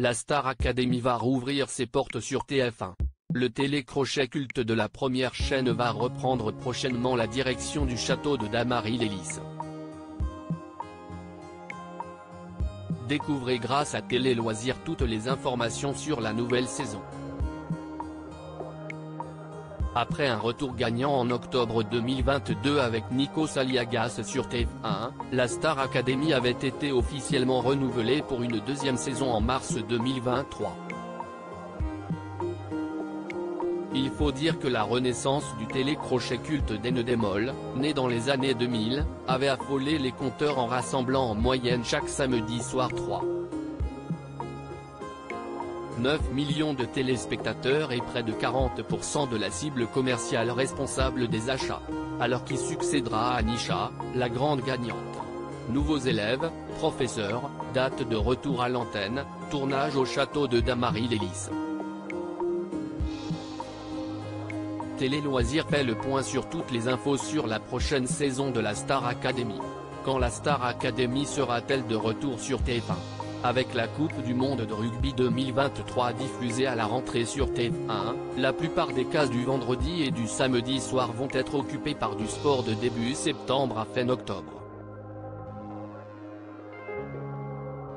la Star Academy va rouvrir ses portes sur TF1. Le télécrochet culte de la première chaîne va reprendre prochainement la direction du château de Damary-les-Lys. Découvrez grâce à Télé Loisirs toutes les informations sur la nouvelle saison. Après un retour gagnant en octobre 2022 avec Nikos Aliagas sur TF1, la Star Academy avait été officiellement renouvelée pour une deuxième saison en mars 2023. Il faut dire que la renaissance du télécrochet culte d'Endemol, né dans les années 2000, avait affolé les compteurs en rassemblant en moyenne chaque samedi soir 3,9 millions de téléspectateurs et près de 40% de la cible commerciale responsable des achats, alors qui succédera à Nisha, la grande gagnante. Nouveaux élèves, professeurs, date de retour à l'antenne, tournage au château de Damary-les-Lys. Télé Loisirs fait le point sur toutes les infos sur la prochaine saison de la Star Academy. Quand la Star Academy sera-t-elle de retour sur TF1 ? Avec la Coupe du Monde de rugby 2023 diffusée à la rentrée sur TF1, la plupart des cases du vendredi et du samedi soir vont être occupées par du sport de début septembre à fin octobre.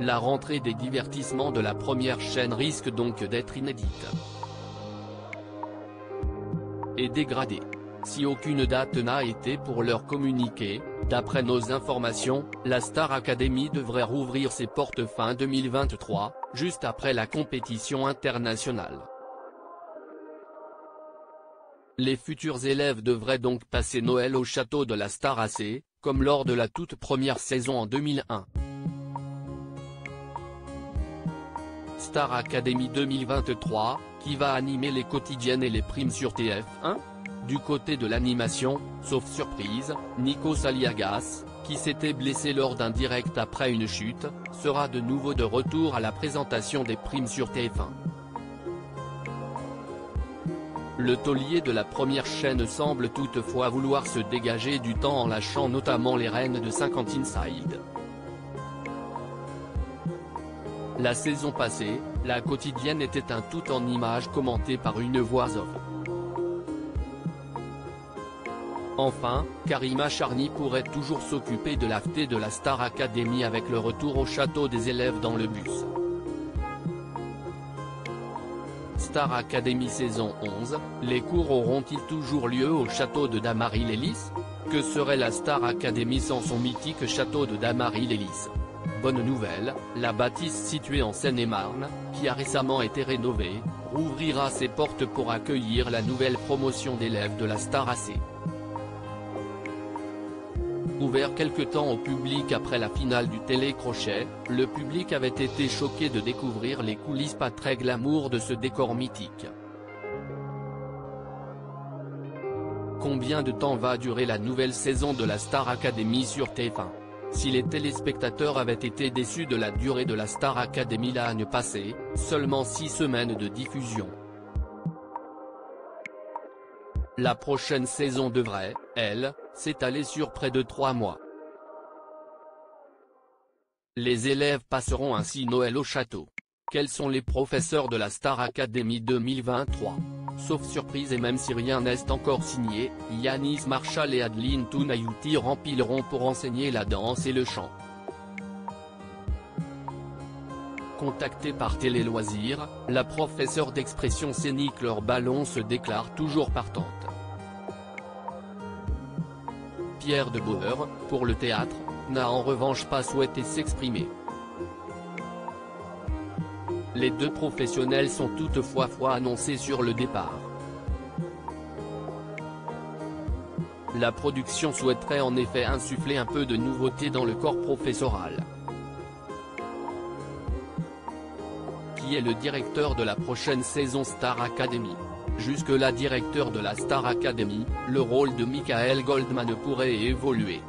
La rentrée des divertissements de la première chaîne risque donc d'être inédite et dégradée. Si aucune date n'a été pour leur communiquer, d'après nos informations, la Star Academy devrait rouvrir ses portes fin 2023, juste après la compétition internationale. Les futurs élèves devraient donc passer Noël au château de la Star AC, comme lors de la toute première saison en 2001. Star Academy 2023, qui va animer les quotidiennes et les primes sur TF1 ? Du côté de l'animation, sauf surprise, Nikos Aliagas, qui s'était blessé lors d'un direct après une chute, sera de nouveau de retour à la présentation des primes sur TF1. Le taulier de la première chaîne semble toutefois vouloir se dégager du temps en lâchant notamment les rênes de 50 Inside. La saison passée, la quotidienne était un tout en images commenté par une voix off. Enfin, Karima Charny pourrait toujours s'occuper de l'AFT de la Star Academy avec le retour au château des élèves dans le bus. Star Academy saison 11, les cours auront-ils toujours lieu au château de Damary-les-Lys ? Que serait la Star Academy sans son mythique château de Damary-les-Lys ? Bonne nouvelle, la bâtisse située en Seine-et-Marne, qui a récemment été rénovée, rouvrira ses portes pour accueillir la nouvelle promotion d'élèves de la Star AC. Ouvert quelque temps au public après la finale du télécrochet, le public avait été choqué de découvrir les coulisses pas très glamour de ce décor mythique. Combien de temps va durer la nouvelle saison de la Star Academy sur TF1 ? Si les téléspectateurs avaient été déçus de la durée de la Star Academy l'année passée, seulement 6 semaines de diffusion. La prochaine saison devrait, elle, s'étaler sur près de 3 mois. Les élèves passeront ainsi Noël au château. Quels sont les professeurs de la Star Academy 2023 ? Sauf surprise et même si rien n'est encore signé, Yanis Marshall et Adeline Tounayouti rempliront pour enseigner la danse et le chant. Contactée par Télé Loisirs, la professeure d'expression scénique Laure Ballon se déclare toujours partante. Pierre de Boer, pour le théâtre, n'a en revanche pas souhaité s'exprimer. Les deux professionnels sont toutefois annoncés sur le départ. La production souhaiterait en effet insuffler un peu de nouveauté dans le corps professoral. Qui est le directeur de la prochaine saison Star Academy ? Jusque-là directeur de la Star Academy, le rôle de Michael Goldman pourrait évoluer.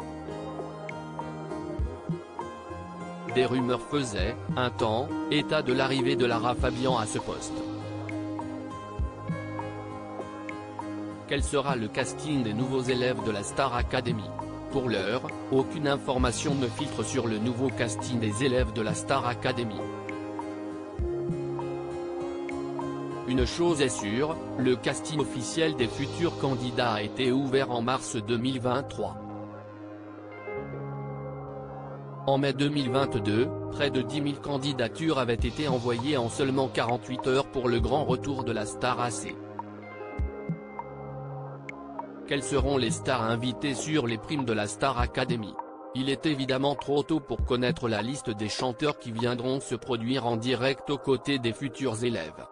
Des rumeurs faisaient, un temps, état de l'arrivée de Lara Fabian à ce poste. Quel sera le casting des nouveaux élèves de la Star Academy ? Pour l'heure, aucune information ne filtre sur le nouveau casting des élèves de la Star Academy. Une chose est sûre, le casting officiel des futurs candidats a été ouvert en mars 2023. En mai 2022, près de 10 000 candidatures avaient été envoyées en seulement 48 heures pour le grand retour de la star AC. Quelles seront les stars invitées sur les primes de la Star Academy? Il est évidemment trop tôt pour connaître la liste des chanteurs qui viendront se produire en direct aux côtés des futurs élèves.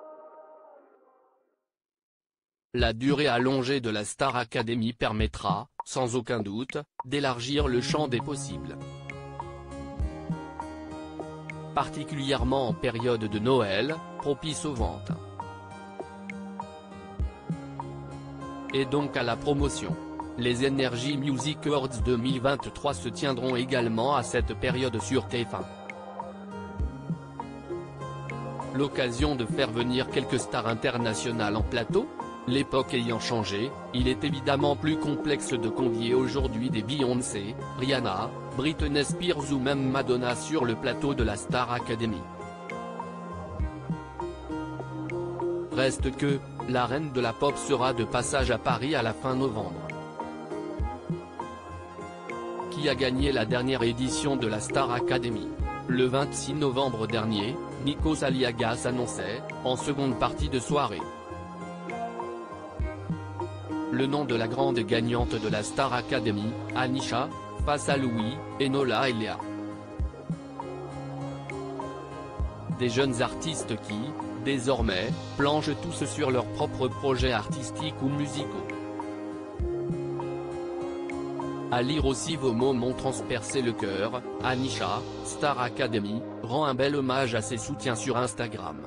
La durée allongée de la Star Academy permettra, sans aucun doute, d'élargir le champ des possibles. Particulièrement en période de Noël, propice aux ventes. Et donc à la promotion. Les Energy Music Awards 2023 se tiendront également à cette période sur TF1. L'occasion de faire venir quelques stars internationales en plateau? L'époque ayant changé, il est évidemment plus complexe de convier aujourd'hui des Beyoncé, Rihanna, Britney Spears ou même Madonna sur le plateau de la Star Academy. Reste que, la reine de la pop sera de passage à Paris à la fin novembre. Qui a gagné la dernière édition de la Star Academy? Le 26 novembre dernier, Nikos Aliagas annonçait, en seconde partie de soirée, le nom de la grande gagnante de la Star Academy, Anisha, face à Louis, Enola et Léa. Des jeunes artistes qui, désormais, planchent tous sur leurs propres projets artistiques ou musicaux. À lire aussi vos mots m'ont transpercé le cœur, Anisha, Star Academy, rend un bel hommage à ses soutiens sur Instagram.